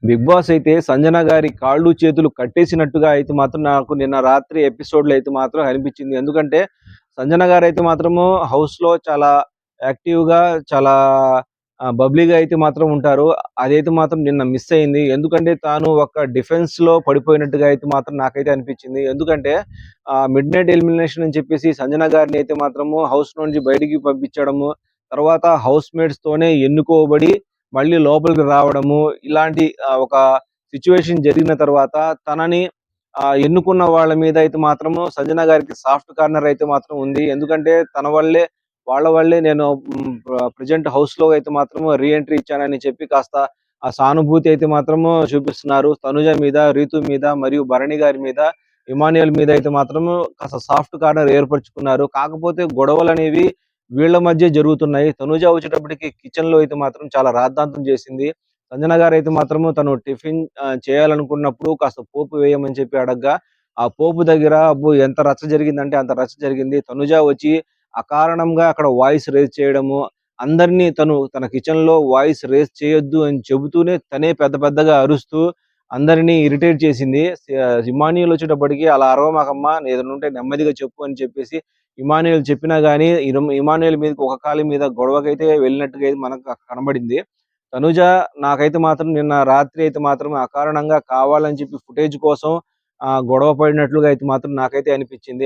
Big boss అయితే సంజన గారి కాళ్ళు చేతులు కట్టేసినట్టుగా అయితే మాత్రం నాకు నిన్న రాత్రి ఎపిసోడ్‌లో అయితే మాత్రం అనిపించింది. ఎందుకంటే సంజన గారైతే మాత్రము హౌస్‌లో చాలా యాక్టివ్‌గా చాలా బబ్లీగా అయితే మాత్రం ఉంటారు. అదైతే మాత్రం నిన్న మిస్ అయింది. ఎందుకంటే తాను ఒక డిఫెన్స్‌లో పడిపోయినట్టుగా అయితే మాత్రం నాకైతే అనిపించింది. ఎందుకంటే మిడ్‌నైట్ ఎలిమినేషన్ అని చెప్పేసి సంజన గారిని అయితే మాత్రము హౌస్ నుంచి బయటికి పంపించడము, తర్వాత హౌస్‌మేట్స్‌తోనే ఎన్నుకోబడి మళ్ళీ లోపలికి రావడము, ఇలాంటి ఒక సిట్యుయేషన్ జరిగిన తర్వాత తనని ఎన్నుకున్న వాళ్ళ మీద అయితే మాత్రము సంజన గారికి సాఫ్ట్ కార్నర్ అయితే మాత్రం ఉంది. ఎందుకంటే తన వల్లే, వాళ్ళ వల్లే నేను ప్రెజెంట్ హౌస్‌లో అయితే మాత్రము రీ ఎంట్రీ ఇచ్చానని చెప్పి కాస్త ఆ సానుభూతి అయితే మాత్రము చూపిస్తున్నారు. తనుజ మీద, రీతు మీద మరియు భరణి గారి మీద, ఇమాన్యుయల్ మీద అయితే మాత్రము కాస్త సాఫ్ట్ కార్నర్ ఏర్పరచుకున్నారు. కాకపోతే గొడవలనేవి వీళ్ళ మధ్య జరుగుతున్నాయి. తనుజ వచ్చేటప్పటికి కిచెన్‌లో అయితే మాత్రం చాలా రాద్ధాంతం చేసింది. సంజన గారైతే మాత్రము తను టిఫిన్ చేయాలనుకున్నప్పుడు కాస్త పోపు వేయమని చెప్పి అడగ్గా, ఆ పోపు దగ్గర అబ్బో! ఎంత రచ్చ జరిగిందంటే అంత రచ్చ జరిగింది. తనుజ వచ్చి అకారణంగా అక్కడ వాయిస్ రైజ్ చేయడము, అందరిని తన కిచెన్‌లో వాయిస్ రైజ్ చేయొద్దు అని చెబుతూనే తనే పెద్ద పెద్దగా అరుస్తూ అందరిని ఇరిటేట్ చేసింది. ఇమాన్యుయల్ వచ్చేటప్పటికి అలా అరవమాకమ్మా! ఏదైనా ఉంటే నెమ్మదిగా చెప్పు అని చెప్పేసి ఇమాన్యుయల్ చెప్పినా గాని ఇమాన్యుయల్ మీదకి ఒక కాలి మీద గొడవకైతే వెళ్ళినట్టుగా అయితే మనకు కనబడింది. తనుజ నాకైతే మాత్రం నిన్న రాత్రి అయితే మాత్రం అకారణంగా కావాలని చెప్పి ఫుటేజ్ కోసం గొడవ పడినట్లుగా అయితే మాత్రం నాకైతే అనిపించింది.